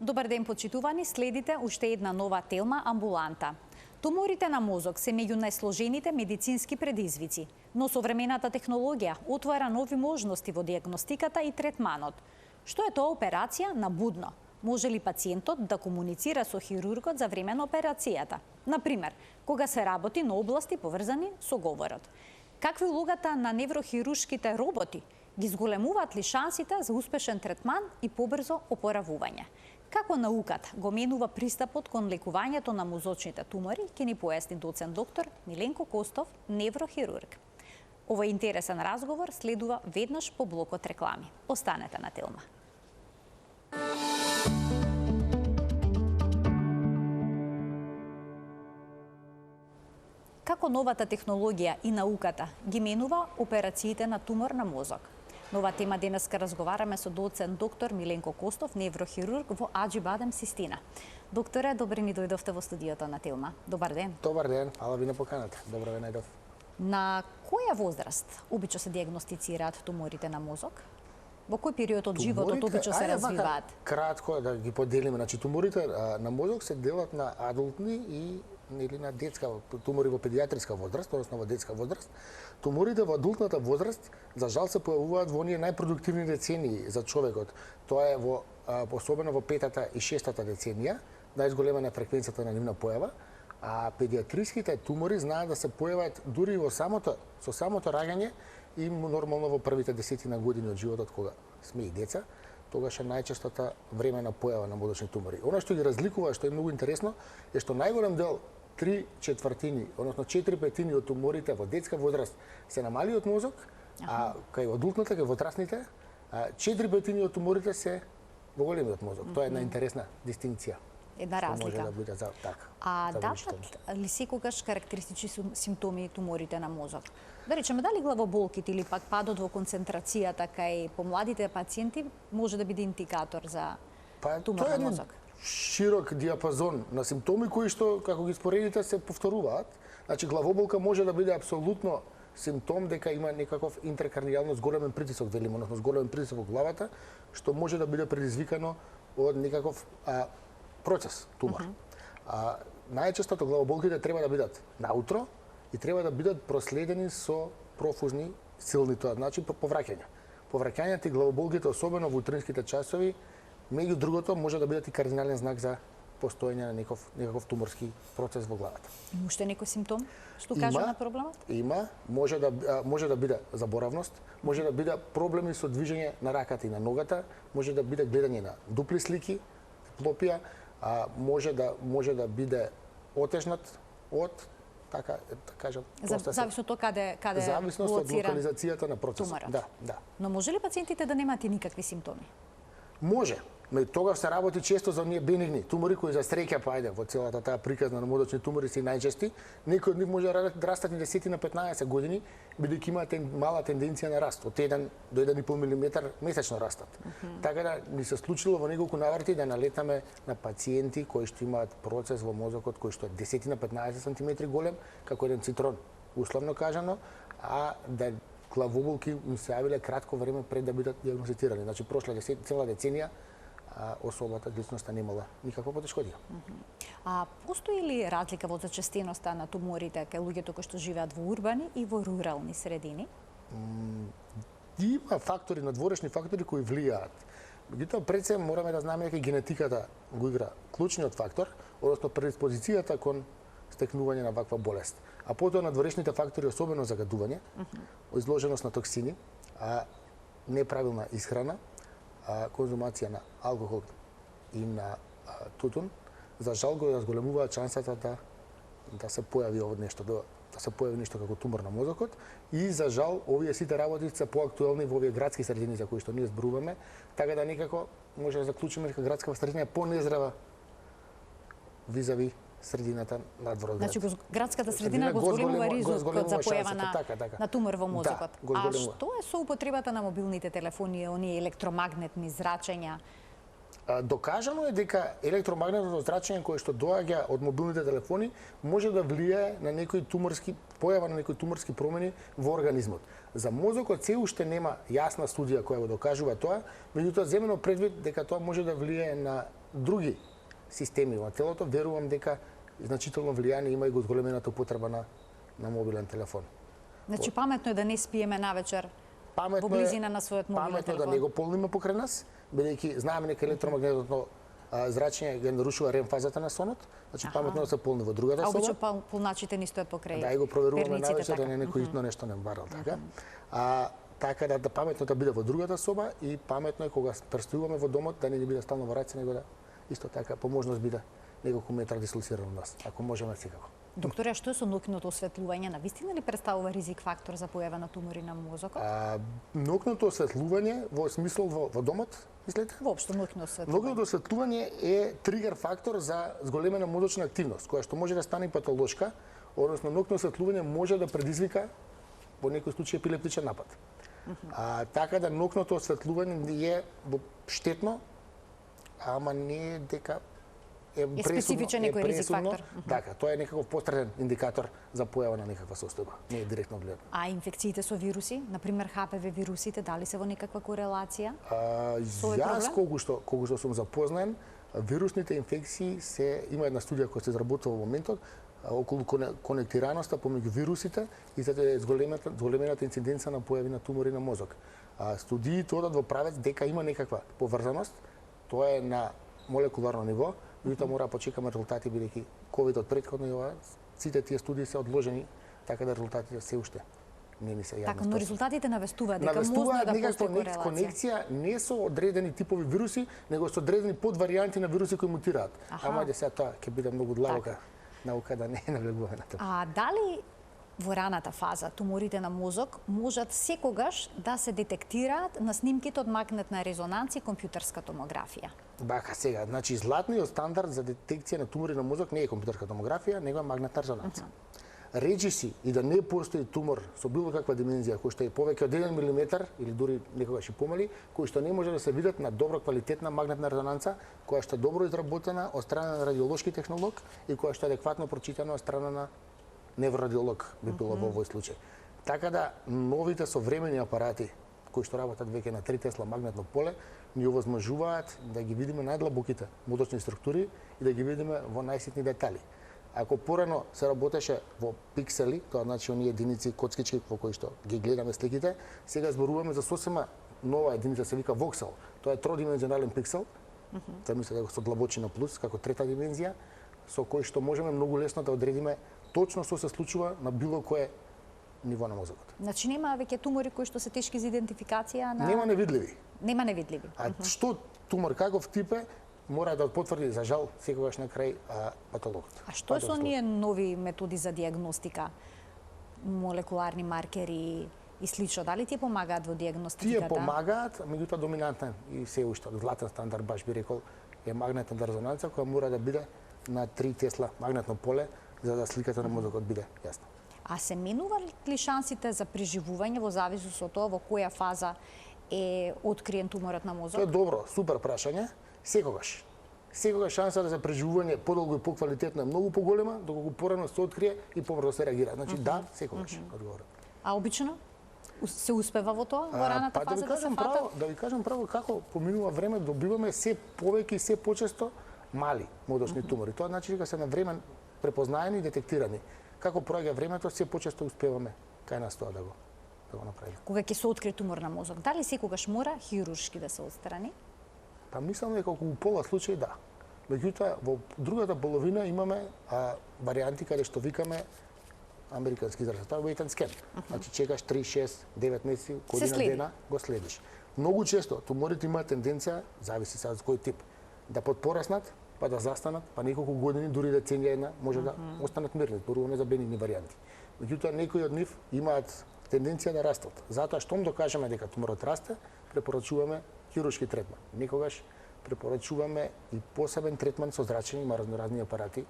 Добар ден, почитувани, следите уште една нова телма амбуланта. Туморите на мозок се меѓу најсложените медицински предизвици, но современата технологија отвара нови можности во дијагностиката и третманот. Што е тоа операција на будно? Може ли пациентот да комуницира со хирургот за време на операцијата? Например, кога се работи на области поврзани со говорот. Каква е улогата на неврохируршките роботи? Ги зголемуваат ли шансите за успешен третман и побрзо опоравување? Како науката го менува пристапот кон лекувањето на мозочните тумори, ќе ни поясни доцент доктор Миленко Костов, неврохирург. Овој интересен разговор следува веднаш по блокот реклами. Останете на телма. Како новата технологија и науката ги менува операциите на тумор на мозок? Нова тема денеска разговараме со доцент доктор Миленко Костов, неврохирург во Аџибадем Систина. Докторе, добре ни дојдовте во студиото на Телма. Добар ден. Добар ден, фала ви на поканата. Добро ве најдов. На која возраст обично се дијагностицираат туморите на мозок? Во кој период од животот обично се развиваат? Кратко да ги поделиме, значи туморите на мозок се делат на адултни и или на детска тумори во педијатриска возраст, односно во детска возраст. Туморите во адултната возраст за жал се појавуваат во оние најпродуктивни децении за човекот. Тоа е во особено во 5-та и 6-та деценија, најзголемена фреквенцијата на нивна појава, а педијатриските тумори знаат да се појават дури со самото раѓање и нормално во првите 10 години од животот кога сме и деца. Тогаш е најчестата време на појава на мозочни тумори. Она што ги разликува, што е многу интересно, е што најголем дел 3/4, односно 4/5 од туморите во детска возраст се на малиот мозок, а кај адултната, кај возрастните, 4/5 од туморите се во големиот мозок. Тоа е една интересна дистинкција. Една разлика. Може да биде за така. А датат ли секогаш карактеристични симптоми туморите на мозок? Да речеме, дали главоболките или пак падот во концентрацијата кај помладите пациенти може да биде индикатор за тумор на мозок? Широк диапазон на симптоми кои што, како ги споредите, се повторуваат. Значи, главоболка може да биде апсолутно симптом дека има некаков интракарнијално зголемен притисок, велимо, односно зголемен притисок во главата, што може да биде предизвикано од некаков процес, тумор. Најчестото главоболките треба да бидат наутро и треба да бидат проследени со профузни силни, тоа значи повраќања. Повраќањата и главоболките, особено во утринските часови, меѓу другото може да бидат и кардинален знак за постоење на некаков туморски процес во главата. Има уште некој симптом што кажа на проблемот? Има, може да биде заборавност, може да биде проблеми со движење на раката и на ногата, може да биде гледање на дупли слики, диплопија, може да биде отежнат од така кажам, зависно тоа каде зависност од локализацијата на процесот. Да. Но може ли пациентите да немаат никакви симптоми? Може. Но тогаш се работи често за оние бенигни тумори кои за среќа во целата таа приказна на мозочни тумори се најчести. Некои од нив може да растат и 10 на 15 години, бидејќи имаат мала тенденција на раст, од 1 до 1,5 милиметар месечно растат. Така да ни се случило во неколку наврати да налетаме на пациенти кои што имаат процес во мозокот кој што е 10 на 15 сантиметри голем, како еден цитрон, условно кажано, а да главоболки им се јавиле кратко време пред да бидат дијагностицирани. Значи прошла цела деценија особата личноста немала никаква потешкотија. А постои ли разлика во зачестеноста на туморите кај луѓето кои што живеат во урбани и во рурални средини? Има фактори, надворешни фактори кои влијаат. Меѓутоа пред се мораме да знаеме дека генетиката го игра клучниот фактор, односно предиспозицијата кон стекнување на ваква болест. А потоа надворешните фактори, особено загадување, изложеност на токсини, неправилна исхрана, конзумација на алкохол и на тутун, за жал го разголемуваат шансата да се појави ово нешто, да се појави нешто како тумор на мозокот и за жал овие сите работи се поактуелни во овие градски средини за кои што ние зборуваме, така да некако може да заклучиме дека градска средина е понездрава визави средината надвор од град. Значи градската средина го зголемува ризикот за појава на тумор во мозокот. А што е со употребата на мобилните телефони, оние електромагнетни зрачења? Докажано е дека електромагнетното зрачење кое што доаѓа од мобилните телефони може да влијае на некои појава на некои туморски промени во организмот. За мозокот се уште нема јасна студија која го докажува тоа, меѓутоа земено предвид дека тоа може да влијае на други системи во телото, верувам дека значително влијание има и го зголемената употреба на мобилен телефон. Значи паметно е да не спиеме навечер во близина на својот мобилен паметно телефон. да не го полниме покрај нас, бидејќи знаеме дека електромагнетното зрачење ги нарушува REM фазата на сонот, значи паметно да се полни во другата соба. А обично полначите ни стојат покрај. Да, и го проверуваме перниците, навечер да така. не некој итно нешто не барал, така. Така да паметно да биде во другата соба и паметно е кога престојуваме во домот да не ни биде стално во раце, него да исто така по можност биде неколку метра дислоциран од нас, ако можеме секако. Докторе, а што е со ноќното осветлување? Навистина ли представува ризик фактор за појава на тумори на мозокот? Ноќното осветлување во смисол во домот, мислите? Воопшто ноќно осветлување. Ноќното осветлување е тригер фактор за зголемена мозочна активност, која што може да стане патолошка, односно ноќно осветлување може да предизвика во некој случај епилептичен напад. Така да ноќното осветлување е штетно, ама не е дека е специфичен некој ризик фактор. Така, тоа е некаков посреден индикатор за појава на некаква состојба, не е директно гледано. А инфекциите со вируси, например HPV вирусите, дали се во некаква корелација? Јас колку што сум запознаен, вирусните инфекции има една студија која се изработува во моментот околу конектираноста помеѓу вирусите и за зголемената инциденца на појави на тумори на мозок. Студиите одат во правец дека има некаква поврзаност, тоа е на молекуларно ниво, меѓутоа мора да почекаме резултати бидејќи ковид од претходно и ова сите тие студии се одложени, така да резултатите се уште не ни се јавни. Така, но резултатите навестуваат дека можно да постои корелација. Конекција не со одредени типови вируси, него со одредени подваријанти на вируси кои мутираат. Ама дека сега тоа ќе биде многу длабока наука да не навлегуваме на тоа. А дали во раната фаза туморите на мозок можат секогаш да се детектираат на снимките од магнетна резонанца и компјутерска томографија? Бака сега, значи златниот стандард за детекција на тумори на мозок не е компјутерска томографија, него е магнетна резонанца. Речи си и да не постои тумор со било каква димензија кој што е повеќе од 1 милиметар или дури некогаш и помали, кој што не може да се видат на добро квалитетна магнетна резонанца, која што е добро изработена од страна на радиолошки технолог и која што е адекватно прочитана од страна на неврорадиолог би било во овој случај. Така да новите современи апарати кои што работат веќе на 3 Тесла магнетно поле ни овозможуваат да ги видиме најдлабоките мозочни структури и да ги видиме во најситни детали. Ако порано се работеше во пиксели, тоа значи оние единици коцкички во кои што ги гледаме сликите, сега зборуваме за сосема нова единица, се вика воксел. Тоа е тродимензионален пиксел, замислете дека со длабочина плюс, како трета димензија, со кој што можеме многу лесно да одредиме точно што се случува на било кое ниво на мозокот. Значи нема веќе тумори кои што се тешки за идентификација на... Нема невидливи. Нема невидливи. А што тумор, каков тип е, мора да потврди за жал секогаш на крај патологот. А што е со оние нови методи за диагностика, молекуларни маркери и слично? Дали тие помагаат во диагностиката? Тие помагаат, меѓутоа доминантен и се уште златен стандард баш би рекол е магнетна резонанца која мора да биде на 3 Тесла магнетно поле за да сликата на мозокот биде јасна. А се менуваат ли шансите за преживување во зависност од тоа во која фаза е откриен туморот на мозок? Тоа е добро, супер прашање. Секогаш. Секогаш шанса за преживување подолго и поквалитетно е многу поголема, доколку порано се открие и побрзо се реагира. Значи да, секогаш одговорот. А обично се успева во тоа во раната фаза да се фата? Да ви кажам право како поминува време добиваме се повеќе и се почесто мали мозочни тумори. Тоа значи дека се на време препознаени и детектирани. Како проаѓа времето, се почесто успеваме кај нас тоа да го направиме. Кога ќе се открие тумор на мозок, дали секогаш мора хируршки да се отстрани? Па мислам дека околу пола случаи да. Меѓутоа во другата половина имаме варијанти каде што викаме американски израз, тоа е wait and scan. Значи чекаш 3, 6, 9 месеци, година дена го следиш. Многу често туморите имаат тенденција, зависи сега од кој тип, да подпораснат, па да застанат, па неколку години, дури деценија една, може да останат мирни, зборуваме за бенигни варијанти. Меѓутоа некои од нив имаат тенденција да растат. Затоа штом докажеме дека туморот расте, препорачуваме хируршки третман. Некогаш препорачуваме и посебен третман со зрачење, има разноразни апарати,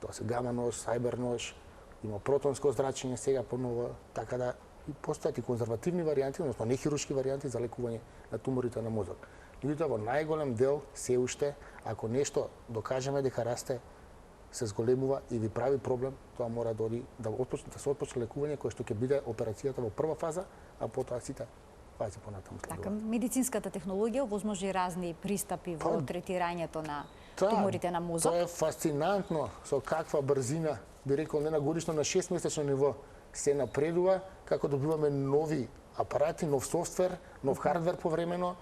тоа се гама нож, сайбер нож, има протонско зрачење сега поново, така да и постојат и конзервативни варијанти, односно нехируршки варијанти за лекување на туморите на мозок. Меѓутоа во најголем дел се уште ако нешто докажеме дека расте, се зголемува и ви прави проблем, тоа мора да оди да се отпочне лекување кое што ќе биде операцијата во прва фаза, а потоа сите фази понатаму следуваат. Така, медицинската технологија овозможи разни пристапи во третирањето на туморите на мозок. Тоа е фасцинантно со каква брзина, би рекол не на годишно, на 6-месечно ниво се напредува, како добиваме нови апарати, нов софтвер, нов хардвер повремено,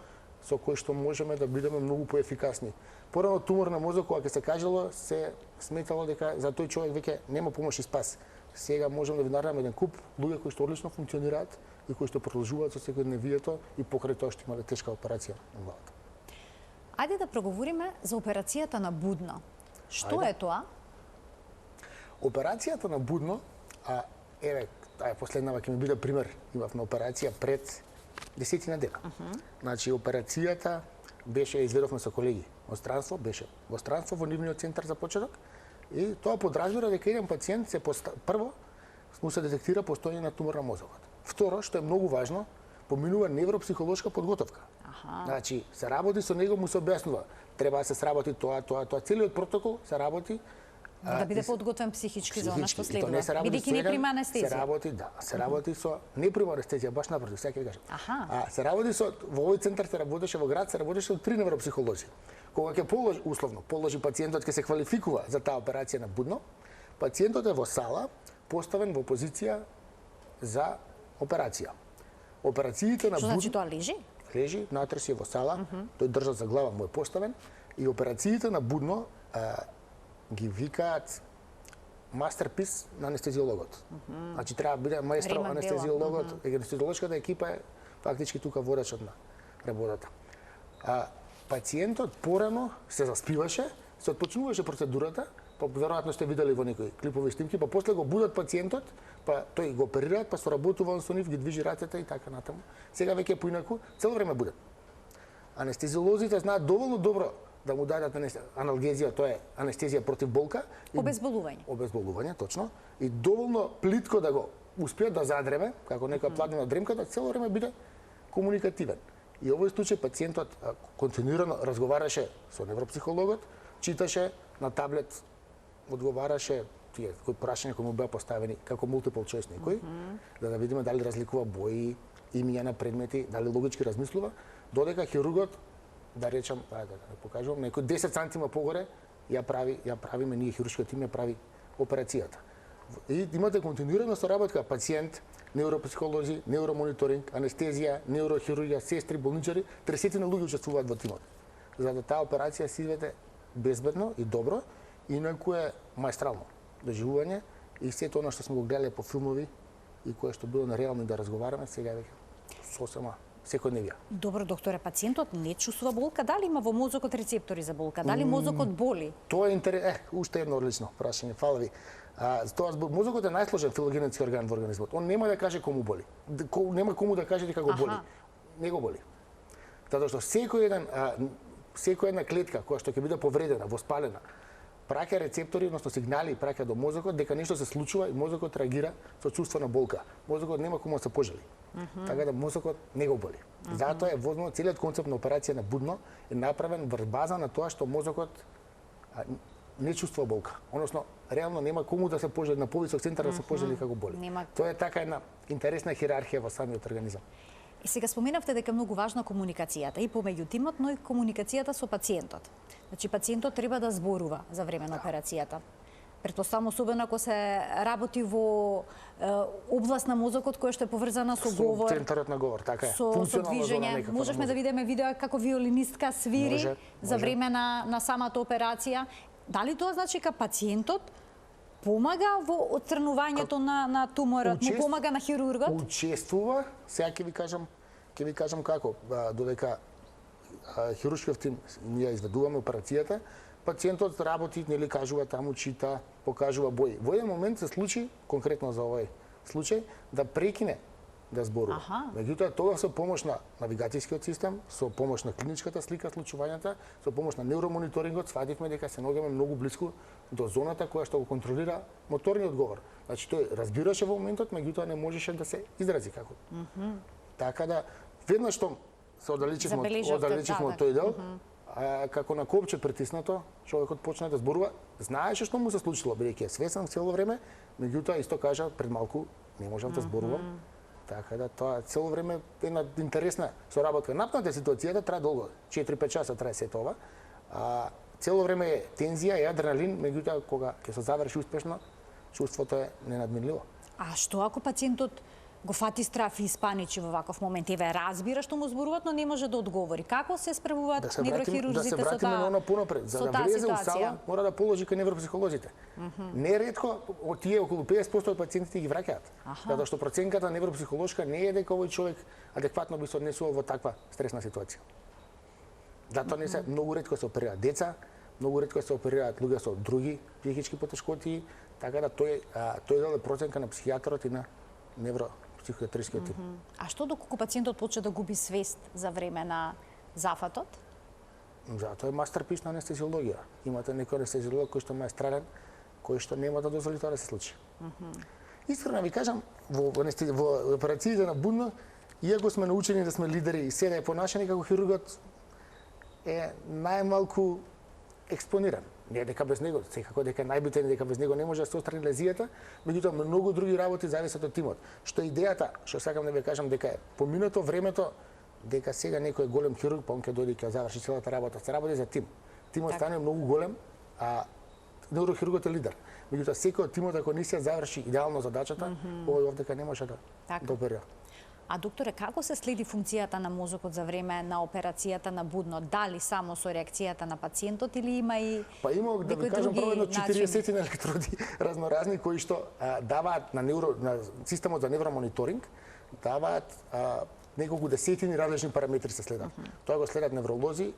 со кој што можеме да бидеме многу поефикасни. Порано тумор на мозок, кога ќе се кажало, се сметало дека за тој човек веќе нема помош и спас. Сега можеме да ви наредам еден куп луѓе кои што одлично функционираат и кои што продолжуваат со секојдневието и покрај тоа што имале тешка операција на главата. Ајде да проговориме за операцијата на будно. Што Ајде. е тоа? Операцијата на будно, еве, таа е последнава ќе ми биде пример, имав на операција пред 10 дена. Значи операцијата беше, изведовме со колеги во странство, беше во странство во нивниот центар за почеток и тоа подразбира дека еден пациент прво му се детектира постоење на тумор на мозокот. Второ, што е многу важно, поминува невропсихолошка подготовка. Значи, се работи со него, му се објаснува, треба да се сработи тоа. Целиот протокол се работи Да биде подготвен психички за она што следува. Бидејќи не прима анестезија. Се работи со не прима анестезија, баш напротив, сега ќе ви кажам. Се работи со во овој центар се работеше во град, се работеше со 3 невропсихолози. Кога ќе положи пациентот, ќе се квалификува за таа операција на будно, пациентот е во сала, поставен во позиција за операција. Операциите на Што будно значи тоа лежи? Лежи, натре си е во сала, тој држа за глава му е поставен и операциите на будно ги викаат мастерпис на анестезиологот. Значи треба да биде маестро анестезиологот, анестезиолошката екипа е фактички тука водачот на работата. Пациентот порано се заспиваше, се отпочнуваше процедурата, па веројатно сте видели во некои клипови снимки, па после го будат пациентот, па тој го оперираат, па соработува со нив, ги движи рацете и така натаму. Сега веќе поинаку, цело време будат. Анестезиолозите знаат доволно добро да му дадат аналгезија, тоа е анестезија против болка. Обезболување. Обезболување, точно. И доволно плитко да го успеат да задреме, како нека пладнена дремка, да цело време биде комуникативен. И овој случај пациентот континуирано разговараше со невропсихологот, читаше на таблет, одговараше тие кои прашања кои му беа поставени како multiple choice некои, да видиме дали разликува бои, имиња на предмети, дали логички размислува, додека хирургот, да речам, да покажувам, некој 10 сантима погоре ја правиме ние хируршкиот тим ја прави операцијата. И имате континуирана соработка пациент, невропсихолози, невромониторинг, анестезија, неврохирургија, сестри, болничари, 30 луѓе учествуваат во тимот. За да таа операција се изведе безбедно и добро, инаку е маестрално доживување и сето она што сме го гледале по филмови и кое што било нереално да разговараме, сега веќе сосема секојдневија. Добро, докторе, пациентот не чувствува болка, дали има во мозокот рецептори за болка, дали мозокот боли? Тоа е уште едно одлично прашање, фала ви. Мозокот е најсложен филогенетски орган во организмот. Он нема да каже кому боли. Нема кому да каже дека го боли. Не го боли. Затоа што секоја една клетка која што ќе биде повредена, воспалена, праќа рецептори, односно сигнали праќа до мозокот дека нешто се случува и мозокот реагира со чувство на болка. Мозокот нема кому да се пожали. Така да мозокот не го боли. Затоа е возможно целиот концепт на операција на будно е направен врз база на тоа што мозокот не чувствува болка. Односно, реално нема кому да се пожали на повисок центар да се пожали како боли. Тоа е така една интересна хиерархија во самиот организам. И сега споменавте дека е многу важна комуникацијата и помеѓу тимот, но и комуникацијата со пациентот. Значи пациентот треба да зборува за време на операцијата. Претпоставам особено ако се работи во област на мозокот која што е поврзана со говор, центарот на говор, така е. Со движење. Можевме да видиме видео како виолинистка свири за време на самата операција. Дали тоа значи дека пациентот помага во отстранувањето на туморот, му помага на хирургот? Учествува, сега ќе ви кажам како, додека хируршкиот тим ние изведуваме операцијата, пациентот работи, нели кажува таму, чита, покажува бои. Во еден момент се случи, конкретно за овој случај, да прекине да зборува. Меѓутоа, тоа со помош на навигацијскиот систем, со помош на клиничката слика случувањата, со помош на невромониторингот, свативме дека се наоѓаме многу блиску до зоната која што го контролира моторниот говор. Значи, тој разбираше во моментот, меѓутоа не можеше да се изрази како. Така да, веднаш што се оддалечивме од тој дел, како на копче притиснато, човекот почна да зборува, знаеше што му се случило, бидејќи е свесен цело време, меѓутоа исто кажа пред малку не можев да зборувам. Така да тоа цело време е една интересна соработка. Напнате ситуацијата трае долго, 4-5 часа трае се тоа. цело време е тензија и адреналин, меѓутоа кога ќе се заврши успешно, чувството е ненадмирливо. А што ако пациентот го фати страф и испаничи во ваков момент? Еве, разбира што му зборуваат, но не може да одговори. Како се справуваат неврохирурзите со таа? Да се вратиме на оно понапред. За да влезе у сала, мора да положи кај невропсихолозите. Неретко од тие околу 50% од пациентите ги враќаат. Затоа што проценката невропсихолошка не е дека овој човек адекватно би се однесувал во таква стресна ситуација. Затоа не се многу ретко се оперираат деца, многу ретко се оперираат луѓе со други психички потешкоти, така да тој дел е проценка на психијатрот и на невропсихијатрискиот тим. А што доколку пациентот почне да губи свест за време на зафатот? Затоа е мастерпис на анестезиологија. Имате некој анестезиолог кој што е маестрален, кој што нема да дозволи тоа да се случи. Искрено ви кажам, во операциите на будно, иако сме научени да сме лидери и сега е понашени како хирургот, е најмалку експониран. Не е дека без него, секако дека е најбитен дека без него не може да се отстрани лезијата, меѓутоа многу други работи зависат од тимот. Што е идејата, што сакам да ви кажам дека е поминато времето дека сега некој голем хирург, па он ќе дојде и ќе заврши целата работа. Се работи за тим. Тимот стане многу голем, а неврохирургот е лидер. Меѓутоа секој од тимот ако не се заврши идеално задачата, овој овдека не може да оперира. А докторе, како се следи функцијата на мозокот за време на операцијата на будно? Дали само со реакцијата на пациентот или има и па има да ви кажам прво едно 40 електроди разноразни кои што даваат на системот за невромониторинг, даваат неколку десетини различни параметри се следат. Тоа го следат невролози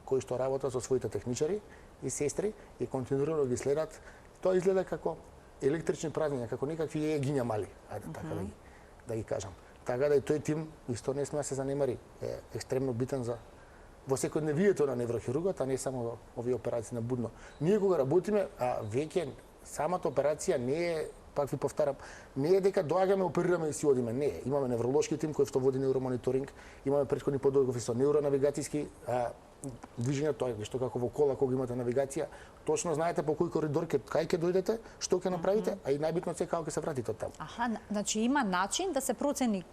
кои што работат со своите техничари и сестри и континуирано ги следат. Тоа изгледа како електрични празнења, како некакви егиња мали, ајде така да ги кажам. Така да и тој тим исто не сме да се занемари, е екстремно битен за во секојдневието на неврохирургот, а не само во овие операции на будно. Ние кога работиме, веќе самата операција не е, пак ви повторам, не е дека доаѓаме, оперираме и си одиме. Не, имаме невролошки тим кој што води невромониторинг, имаме претходни подготовки со невронавигацијски движења, тоа е што како во кола кога имате навигација, точно знаете по кој коридор кај ќе дојдете, што ќе направите, а и најбитно се како ќе се вратите од таму. Значи има начин да се процени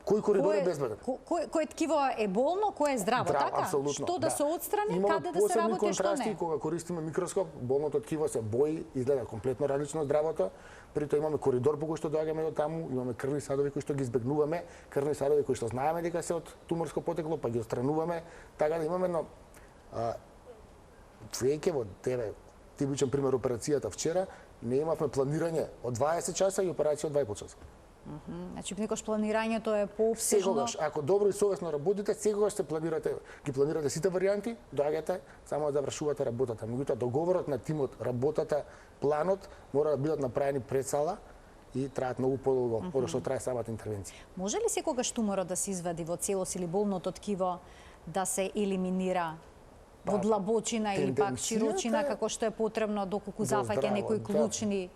кој коридор е безбеден. Кој ткиво е болно, кој е здраво, така? Апсолутно, што да се отстрани, имаме каде да се работи, што не? Имаме посебни контрасти кога користиме микроскоп, болното ткиво се бои, изгледа комплетно различно од здравото. При тоа имаме коридор по кој што доаѓаме до таму, имаме крвни садови кои што ги избегнуваме, крвни садови кои што знаеме дека се од туморско потекло, па ги отстрануваме, така да имаме едно веќе во тебе типичен пример операцијата вчера, не имавме планирање од 20 часа и операција од 2,5 часа. Значи, некош планирањето е поопсежно. Секогаш, ако добро и совесно работите, секогаш ги планирате сите варијанти, доаѓате само да завршувате работата. Меѓутоа, договорот на тимот, работата, планот мора да бидат направени пред сала и траат многу подолго, од што трае самата интервенција. Може ли секогаш туморот да се извади во целост или болното ткиво да се елиминира во длабочина или пак широчина, како што е потребно доколку зафаќа некои клучни?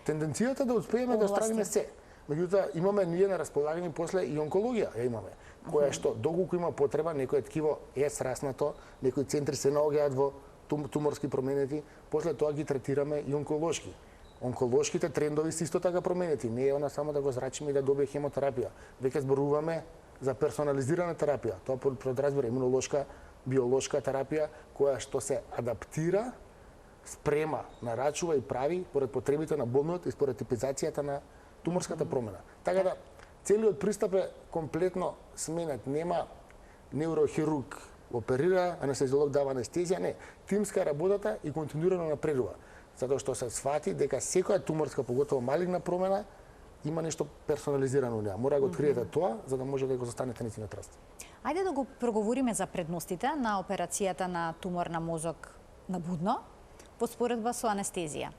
Тенденцијата да успееме да отстраниме се. Меѓутоа, имаме ние на располагање после и онкологија, ја имаме, која што доколку има потреба, некој ткиво е сраснато, некои центри се наоѓаат во туморски променети, после тоа ги третираме и онколошки. Онколошките трендови се исто така променети, не е она само да го зрачиме и да добие хемотерапија. Веќе зборуваме за персонализирана терапија, тоа подразбира имунолошка, биолошка терапија, која што се адаптира, спрема, нарачува и прави според потребите на болниот и според типизацијата на туморската промена. Така да, целиот пристап е комплетно сменет. Нема неврохирург оперира, анестезиолог дава анестезија, не. Тимска работата и континуирано напредува. Затоа што се свати дека секоја туморска, поготово малигна промена, има нешто персонализирано у неа. Мора да го откриете тоа, за да може да го застанете на траст. Ајде да го проговориме за предностите на операцијата на тумор на мозок на будно, по споредба со анестезија.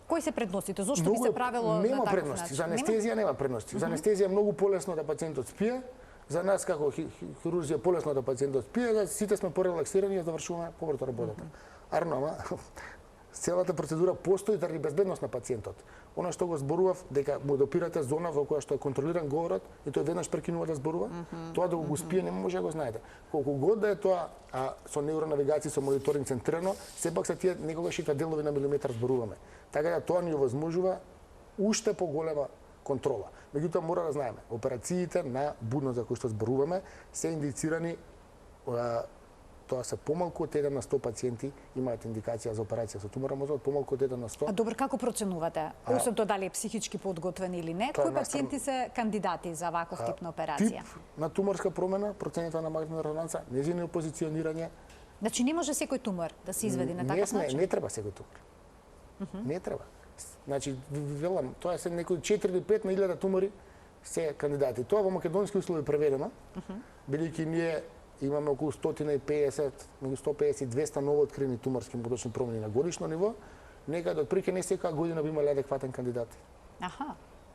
Кои се предностите? Зошто би се правило на таков предности. За анестезија нема предности. За анестезија е многу полесно да пациентот спие. За нас како хирурзи е полесно да пациентот спие, да сите сме порелаксирани и да завршуваме побрзо работата. Арно, целата процедура постои заради безбедност на пациентот. Она што го зборував дека му допирате зона во која што е контролиран говорот и тој веднаш прекинува да зборува, тоа да го спие не може да го знаете. Колку год да е тоа со невронавигација, со мониторинг центрирано, сепак се тие некогаш и делови на милиметар зборуваме. Така да тоа ни овозможува уште поголема контрола. Меѓутоа мора да знаеме, операциите на будно за кои што зборуваме се индицирани тоа се помалку од 1 на 100 пациенти имаат индикација за операција со тумор на мозокот, помалку од 1 на 100. А добро, како проценувате? Освен тоа дали е психички подготвен или не, кои пациенти се кандидати за ваков тип на операција? Тип на туморска промена, процената на магнетна резонанца, нејзино позиционирање. Значи не може секој тумор да се изведи на таков начин? Не треба секој тумор. Не треба. Значи, велам, тоа се некои 4 или 5 на 1000 тумори се кандидати. Тоа во македонски услови преведено, бидејќи ние имаме околу 150, меѓу 150 и 200 новооткрени туморски мозочни промени на годишно ниво, некаде отприлike не секоја година би имале адекватен кандидат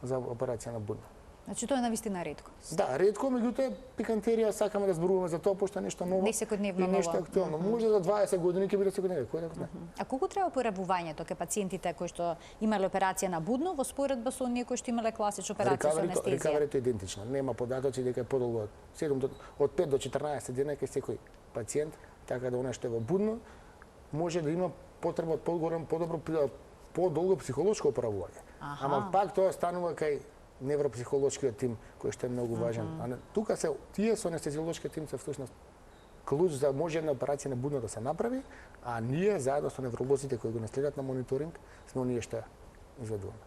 за операција на будна. Значи тоа е навистина ретко. Да, ретко, меѓутоа пикантерија сакаме да зборуваме за тоа пошто е нешто ново. Не секојдневно ново. Нешто актуелно. Може за 20 години ќе биде секојдневно, кој да го знае. А колку треба порабувањето кај пациентите кои што имале операција на будно во споредба со оние кои што имале класична операција со анестезија? Рекаверито е идентично. Нема податоци дека е подолго од 5 до 14 дена кај секој пациент, така да она што е во будно може да има потреба од подолго психолошко оправување. Ама пак тоа станува кај невропсихолошкиот тим кој што е многу важен. Тука се тие со анестезиолошкиот тим се всушност клуч за може една операција на будно да се направи, а ние заедно со невролозите кои го наследат на мониторинг сме оние што изведуваме.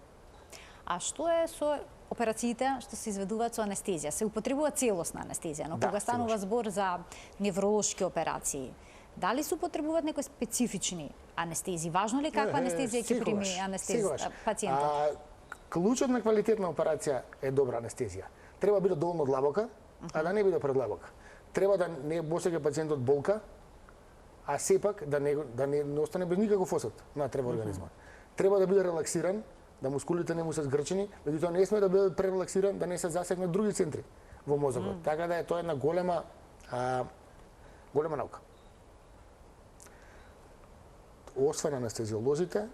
А што е со операциите што се изведуваат со анестезија? Се употребува целосна анестезија, но кога станува збор за невролошки операции, дали се употребуваат некои специфични анестезии? Важно ли каква анестезија ќе прими пациентот? Клучот на квалитетна операција е добра анестезија. Треба да биде доволно длабока, а да не биде предлабока. Треба да не босеге пациентот болка, а сепак да не остане без никаков осет на треба организмот. Треба да биде релаксиран, да мускулите не му се згрчени, меѓутоа не сме да биде пререлаксиран да не се засегнат други центри во мозокот. Така да е тоа една голема наука. Освен анестезиолозите,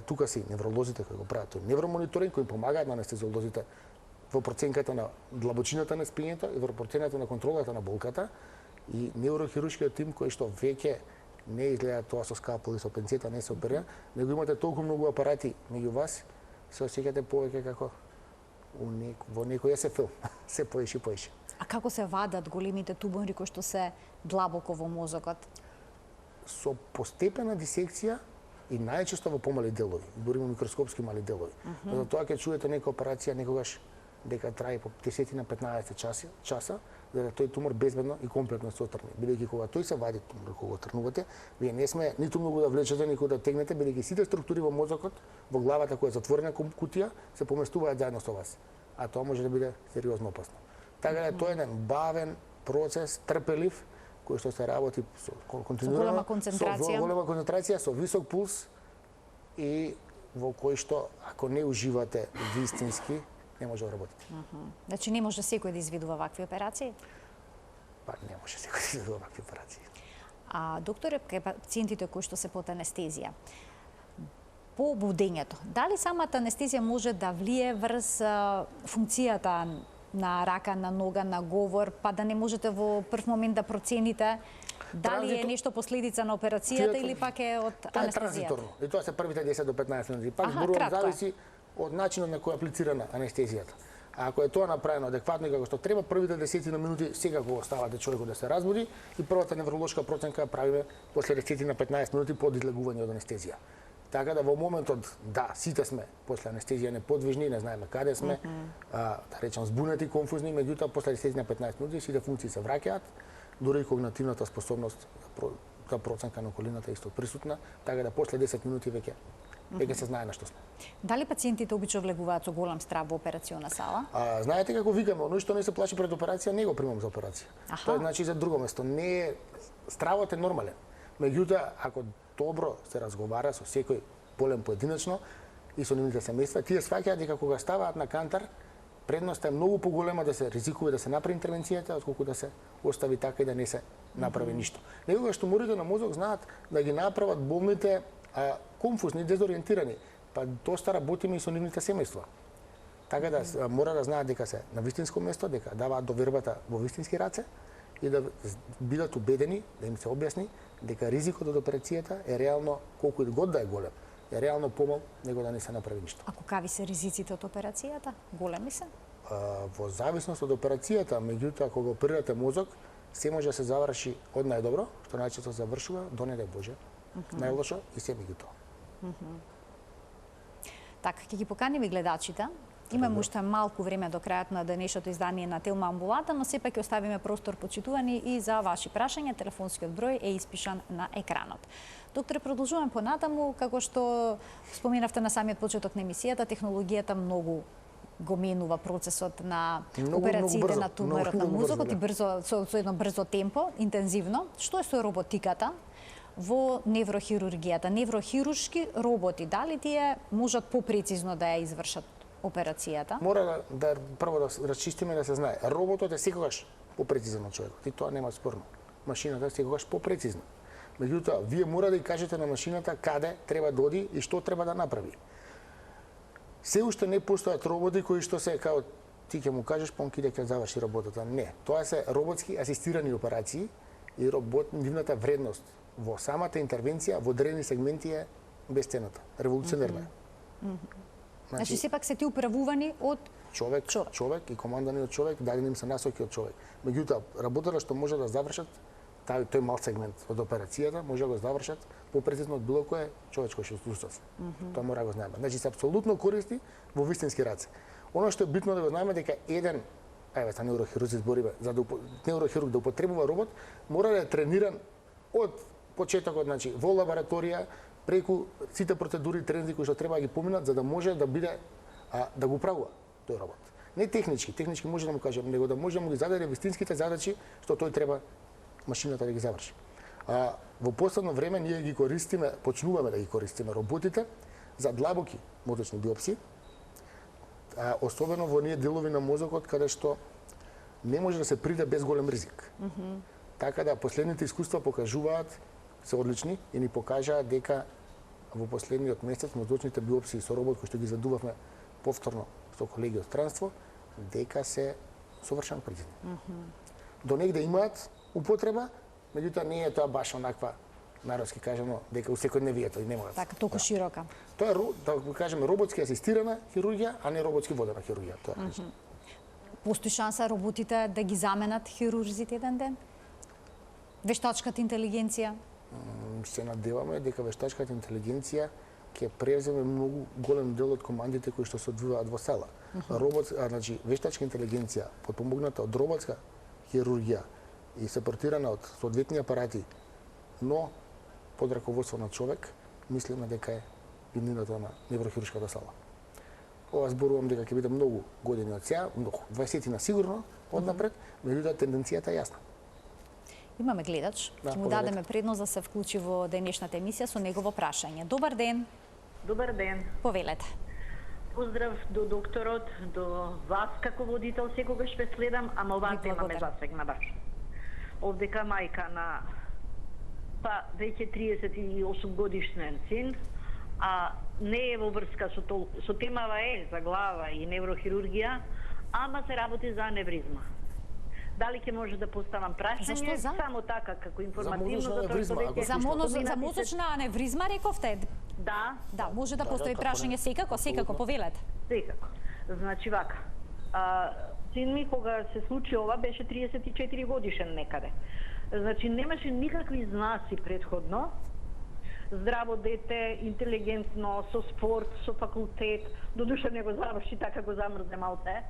тука се и невролозите кои го прават тој невромониторинг, кои помагаат на анестезиолозите во проценката на длабочината на спињето и во процената на контролата на болката, и неврохируршкиот тим кој што веќе не изгледа тоа со скалпел и со пенцета, не се оперира, него имате толку многу апарати меѓу вас, се осеќате повеќе како во некој СФ, се поише и поише. А како се вадат големите тумори кои што се длабоко во мозокот? Со постепена дисекција и најчесто во помали делови, дури во микроскопски мали делови. За тоа ќе чуете нека операција некогаш дека трае по 10 на 15 часа, за да тој тумор безбедно и комплетно се отрне. Бидејќи кога тој се вади тумор, кога го трнувате, вие не сме ниту многу да влечете, ниту да тегнете, бидејќи сите структури во мозокот, во главата која е затворена кутија, се поместуваат заедно со вас. А тоа може да биде сериозно опасно. Така да тоа е еден бавен процес, трпелив, кој што се работи со континуирано, со голема концентрација, со висок пулс и во кој што ако не уживате вистински, не може да работите. Значи не може секој да изведува вакви операции? Па не може секој да изведува вакви операции. А докторе, кај пациентите кои што се под анестезија, по будењето, дали самата анестезија може да влие врз функцијата на рака, на нога, на говор, па да не можете во прв момент да процените дали е нешто последица на операцијата или пак е од анестезијата? Тоа е транзиторно. И тоа се првите 10 до 15 минути. Пак зборувам, зависи од начинот на кој е аплицирана анестезијата. А ако е тоа направено адекватно и како што треба, првите 10 на минути секако оставате човекот да се разбуди и првата невролошка проценка правиме после 10 на 15 минути под излегување од анестезија. Така да во моментот, да, сите сме после анестезија неподвижни, не знаеме каде сме, да речем збунети, конфузни, меѓутоа после 10 на 15 минути сите функции се враќаат, дури и когнитивната способност, та проценка на околината е исто присутна, така да после 10 минути веќе се знае на што сме. Дали пациентите обично влегуваат со голем страв во операциона сала? Знаете како викаме, оној што не се плаши пред операција, не го примам за операција. Тоа значи за друго место. Не е стравот е нормален. Меѓутоа, ако добро се разговара со секој болен поединечно и со нивните семејства, тие сваќаат дека кога ставаат на кантар, предноста е многу поголема да се ризикува да се направи интервенцијата, отколку да се остави така и да не се направи ништо. Некогаш туморите на мозок знаат да ги направат болните конфузни, дезориентирани, па доста работиме и со нивните семејства. Така да мора да знаат дека се на вистинско место, дека даваат довербата во вистински раце и да бидат убедени, да им се објасни дека ризикот од операцијата е реално, колку и год да е голем, е реално помал него да не се направи ништо. Ако какви се ризиците од операцијата? Големи се? Во зависност од операцијата, меѓутоа кога оперирате мозок, се може да се заврши од најдобро, што најчесто завршува, до не дај Боже, најлошо и се меѓу тоа. Така, ќе ги поканиме гледачите. Имаме уште малку време до крајот на денешното издание на Телма амбулата, но сепак ќе оставиме простор, почитувани, и за ваши прашања. Телефонскиот број е испишан на екранот. Докторе, продолжувам понатаму, како што споменавте на самиот почеток на емисијата, технологијата многу го менува процесот на операциите на туморот на мозокот и брзо, со едно брзо темпо, интензивно. Што е со роботиката во неврохирургијата? Неврохируршки роботи, дали тие можат попрецизно да ја извршат операцијата? Мора да прво да расчистиме да се знае. Роботот е секогаш попрецизен од човекот и тоа нема спорно. Машината е секогаш попрецизна. Меѓутоа, вие мора да ја кажете на машината каде треба да оди и што треба да направи. Се уште не постојат роботи кои што се као ти ќе му кажеш па он ќе заврши работата. Не, тоа се роботски асистирани операции и нивната вредност во самата интервенција во одредени сегменти е бесценната, револуционерна. Значи сепак се ти управувани од човек и командани од човек, дадени им се насоки од човек. Меѓутоа, работата што може да завршат тој мал сегмент од операцијата може да го завршат попрецизно од било кое човечко суштство. Тоа мора да го знаеме. Значи се апсолутно користи во вистински раце. Она што е битно да го знаеме дека еден за неврохирурзи збориме, за да неврохирург да употребува робот, мора да е трениран од почетокот, значи во лабораторија, преку сите процедури, тренинзи кои што треба да ги поминат за да може да биде да го правува тој робот. Не технички може да му кажем, него да може да му ги зададе вистинските задачи што тој треба машината да ги заврши. Во последно време ние ги користиме, почнуваме да ги користиме роботите за длабоки мозочни биопсии, особено во оние делови на мозокот каде што не може да се приде без голем ризик. Така да последните искуства покажуваат, се одлични и ни покажаат дека во последниот месец мозочните биопсии со робот кој што ги задувавме повторно со колеги од странство, дека се совршено прецизни. До негде имаат употреба, меѓутоа не е тоа баш онаква, народски кажемо, дека у секојдневието и немаат. Така, толку широка. Тоа е, да го кажеме, роботски асистирана хирургија, а не роботски водена хирургија. Тоа е. Постои шанса роботите да ги заменат хирурзите еден ден? Вештачката интелигенција? Се надеваме дека вештачката интелигенција ќе преземе многу голем дел од командите кои што се одвиваат во села. Значи, вештачка интелигенција, потпомогната од роботска хирургија и сапортирана од соодветни апарати, но под раководство на човек, мислиме дека е иднината на неврохируршката сала. Ова зборувам дека ќе биде многу години од сега, 20 сигурно однапред, меѓутоа тенденцијата е јасна. Имаме гледач, ќе му дадеме предност да се вклучи во денешната емисија со негово прашање. Добар ден. Добар ден. Повелете. Поздрав до докторот, до вас како водител, секогаш ве следам, ама оваа тема ме засегна баш. Овдека мајка на веќе 38 годишен син, а не е во врска со темава е за глава и неврохирургија, ама се работи за аневризма. Дали ќе може да поставам прашање? Само така, како информативно, за мозочна аневризма рековте? Да. Да, може да постои прашање секако, повелете. Секако. Значи вака, син ми кога се случи ова беше 34 годишен некаде. Значи немаше никакви знаци предходно. Здраво дете, интелигентно, со спорт, со факултет, додуша не го заврши, така го замрзне малце.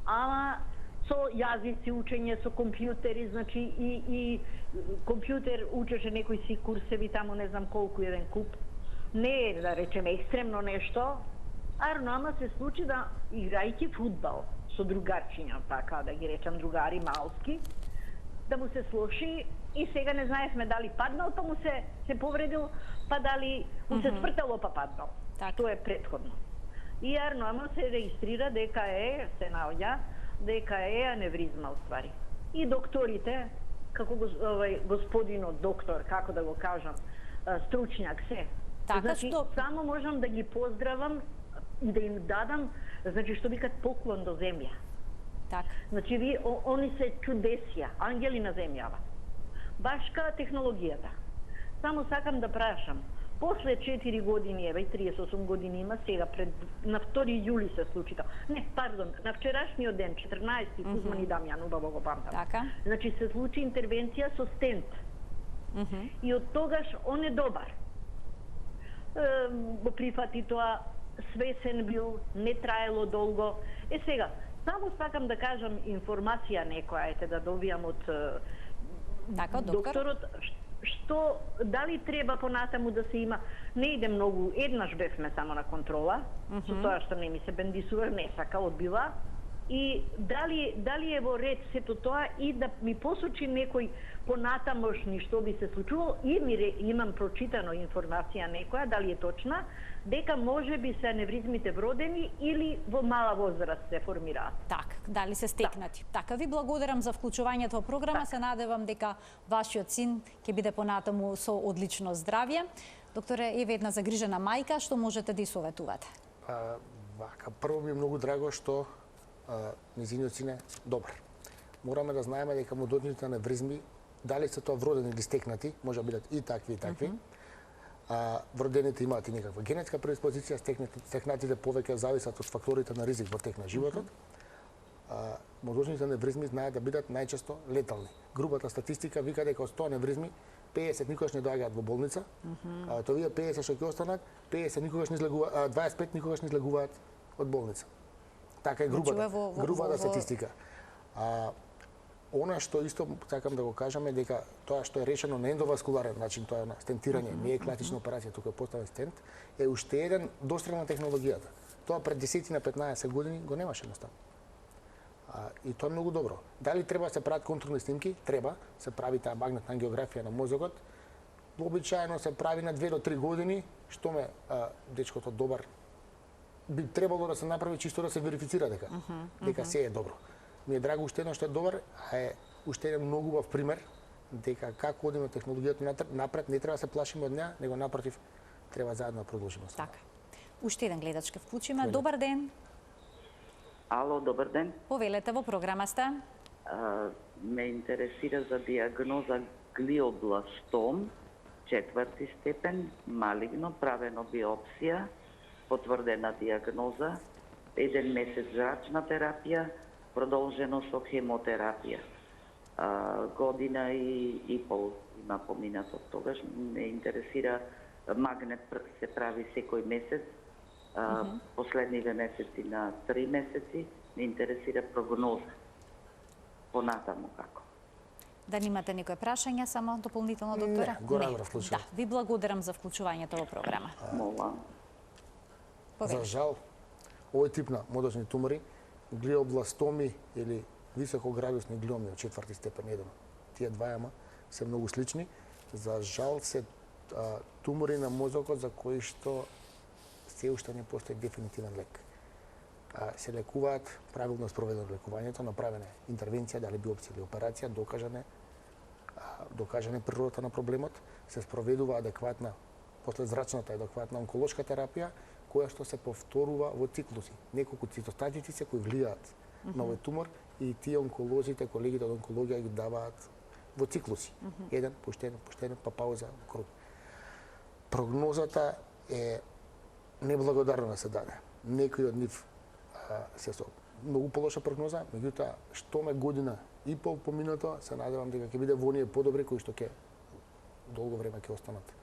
Ама со јазици, учење со компјутери, значи и компјутер учеше некои си курсеви таму не знам колку еден куп. Не е да речеме екстремно нешто, ама се случи да играјќи фудбал со другарчиња, така да ги речам другари малски, да му се слоши и сега не знаевме дали паднал, па му се повредил, па дали му се свртало, па паднал. Што е предходно. И ама се регистрира дека се наоѓа, дека е аневризма уствари. И докторите, како господинот доктор, како да го кажам, стручњак се. Значи, само можам да ги поздравам и да им дадам, значи, што викат поклон до земја. Значи, они се чудесија, ангели на земјава. Башка технологијата. Само сакам да прашам, После 4 години, еве, 38 години има сега, на 2 јули се случи тоа. Не, пардон, на вчерашниот ден, 14-ти, Кузман и Дамјан, убаво го памтам. Така. Значи се случи интервенција со стент. И од тогаш он е добар. Го прифати тоа, свесен бил, не траело долго. Сега, само сакам да кажам информација некоја, да добијам од Така, доктор. докторот, што дали треба понатаму да се има, не иде многу, еднаш бевме само на контрола, со тоа што не ми се бендисува, не сака, одбила, и дали е во ред сето тоа и да ми посочи некој понатамошни што би се случувало, и имам прочитано информација некоја, дали е точна, дека може би се аневризмите вродени или во мала возраст се формираат. Така, дали се стекнати. Така, ви благодарам за вклучувањето во програма. Се надевам дека вашиот син ќе биде понатаму со одлично здравје. Докторе, еве една загрижена мајка, што можете да ја советувате? Вака, прво ми е многу драго што незиниот син е добар. Мораме да знаеме дека модотните аневризми, дали се тоа вродени или стекнати, може да бидат и такви и такви. Вродените имаат и некаква генетска предиспозиција, стекнатите повеќе зависат од факторите на ризик во тек на животот. Мозочните аневризми знаат да бидат најчесто летални. Грубата статистика вика дека од 100 аневризми 50 никогаш не доаѓаат во болница, а од овие 50 што ќе останат, 50 никогаш не излегуваат, 25 никогаш не излегуваат од болница. Така е грубата статистика. Она што исто сакам да го кажам е дека тоа што е решено на ендоваскуларен начин, тоа е на стентирање, не е класична операција, тука е поставен стент, е уште еден дострел на технологијата. Тоа пред 10 на 15 години го немаше едноставно. И тоа е многу добро. Дали треба да се прават контролни снимки? Треба. Се прави таа магнетна ангиографија на мозокот. Вообичаено се прави на 2 до 3 години, што ме дечкото добар би требало да се направи чисто да се верифицира дека се е добро. Ми е драго уште едно што е добар, а е уште еден многу убав пример дека како одиме технологијата напред, не треба да се плашиме од неа, него напротив треба заедно да продолжиме. Така. Уште еден гледач ке вклучиме. Добар ден. Ало, добар ден. Повелете, во програма сте. Ме интересира за диагноза глиобластом, 4 степен, малигно, правено биопсија, потврдена диагноза, 1 месец зрачна терапија, продолжено со хемотерапија. Година и пол има поминато од тогаш. Ме интересира, магнет се прави секој месец, последниве месеци на 3 месеци. Ме интересира прогноза. Понатаму како. Да немате никој прашање, само дополнително, доктора? Не, го разбрав случајот. Да, ви благодарам за вклучувањето во програма. Мола. За жал, овој тип на мозочни тумори, глиобластоми или високоградусни глиоми од 4 степен 1, тие двајама се многу слични. За жал се тумори на мозокот за кои што се уште не постои дефинитивен лек. Се лекуваат, правилно спроведено лекувањето, направена интервенција, дали биопсија или операција, докажане природата на проблемот, се спроведува адекватна, после зрачната адекватна онколошка терапија, која што се повторува во циклуси. Неколку цитостатици се кои влијаат на овој тумор и тие онколозите, колегите од онкологија ги даваат во циклуси. Еден, поштен, па пауза, круг. Прогнозата е неблагодарна да се даде. Некои од нив се со многу полоша прогноза, меѓутоа што ме година и пол поминато, се надевам дека ќе биде во оние подобри кои што ќе долго време ќе останат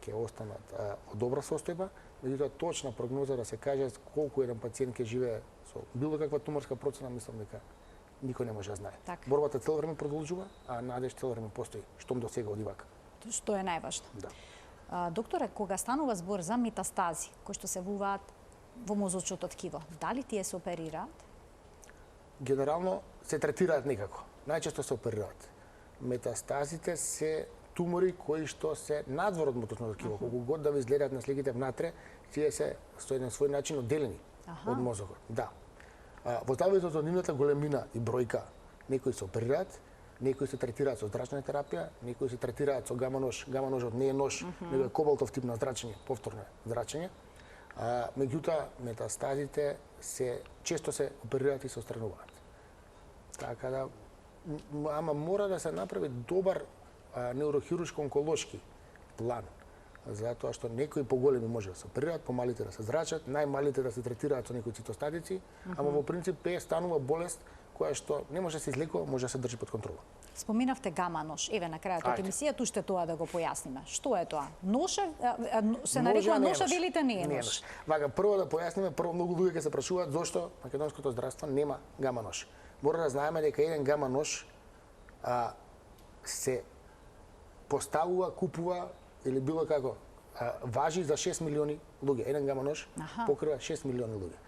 од добра состојба, меѓутоа точна прогноза да се каже колку еден пациент ќе живее со било каква туморска процена, мислам дека никој не може да знае. Так. Борбата цело време продолжува, а надеж цело време постои, штом до сега оди вака. Што е најважно. Да. Докторе, кога станува збор за метастази, кои што се вуваат во мозочното ткиво, дали тие се оперираат? Генерално се третираат некако. Најчесто се оперираат. Метастазите се тумори кои што се надвор од мозочното ткиво. Колку год да ви изгледаат на сликите внатре, тие се со еден свој начин одделени од мозокот. Да. Во зависност од нивната големина и бројка, некои се оперираат, некои се третираат со зрачна терапија, некои се третираат со гама-нож. Гама-ножот не е нож, него е кобалтов тип на зрачење, повторно зрачење. Меѓутоа, метастазите често се оперираат и се отстрануваат. Така да, ама мора да се направи добар неурохируршко-онколошки план. затоа што некои поголеми може да се оперираат, помалите да се зрачат, најмалите да се третираат со некои цитостатици, ама во принцип ПЕ станува болест која што не може да се излекува, може да се држи под контрола. Споминавте гама нож. Еве на крајот од емисијата уште тоа да го појасниме. Што е тоа? Нош се нарекува нош, велите не е нош. Вака, прво да појасниме, многу луѓе ќе се прашуваат зошто македонското здравство нема гама нож. Мора да знаеме дека еден гама нож се поставува, купува или било како важи за 6 милиони луѓе. Еден гама нож покрива 6 милиони луѓе.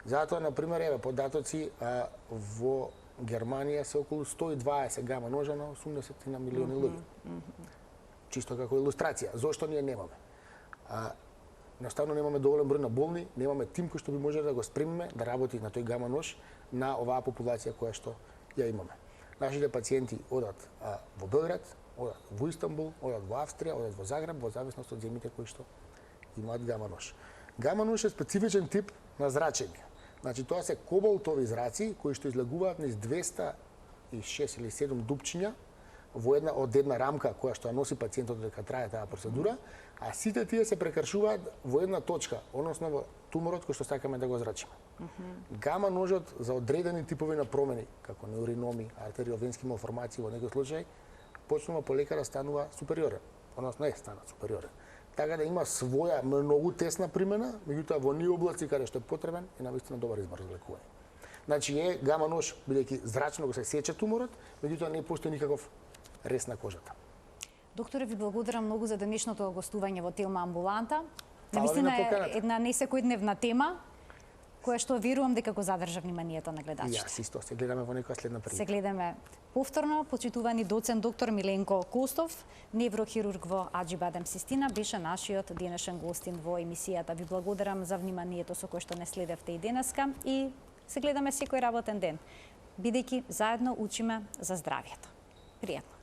Затоа, например, еве податоци во Германија се околу 120 гама ножа на 80 на милиони луѓе. Чисто како илустрација. Зошто ние немаме? Наставно немаме доволен број на болни, немаме тим кој што би можеле да го спремиме да работи на тој гама нож на оваа популација која што ја имаме. Нашите пациенти одат во Белград, одат во Истанбул, одат во Австрија, одат во Загреб, во зависност од земјите кои што имаат гама нож. Гама нож е специфичен тип на зрачење. Значи, тоа се кобалтови зраци кои што излегуваат низ 206 или 7 дупчиња во една рамка која што ја носи пациентот дека трае таа процедура, а сите тие се прекршуваат во една точка, односно во туморот кој што сакаме да го зрачиме. Гама ножот за одредени типови на промени, како неуриноми, артериовенски малформации во некој случај, почнува полека да станува супериорен, односно стана супериорен. Така да има своја многу тесна примена, меѓутоа во оние области каде што е потребен е навистина добар избор за лекување. Значи е гама нож бидејќи зрачно го се сече туморот, меѓутоа не постои никаков рез на кожата. Докторе, ви благодарам многу за денешното гостување во Телма амбуланта. Навистина е една несекојдневна тема која што верувам дека го задржа вниманието на гледачите. Јас исто се гледаме во некоја следна прилика. Се гледаме повторно. Почитувани доцент доктор Миленко Костов, неврохирург во Аџибадем Систина, беше нашиот денешен гостин во емисијата. Ви благодарам за вниманието со кое што не следевте и денеска и се гледаме секој работен ден, бидејќи заедно учиме за здравјето. Пријатно.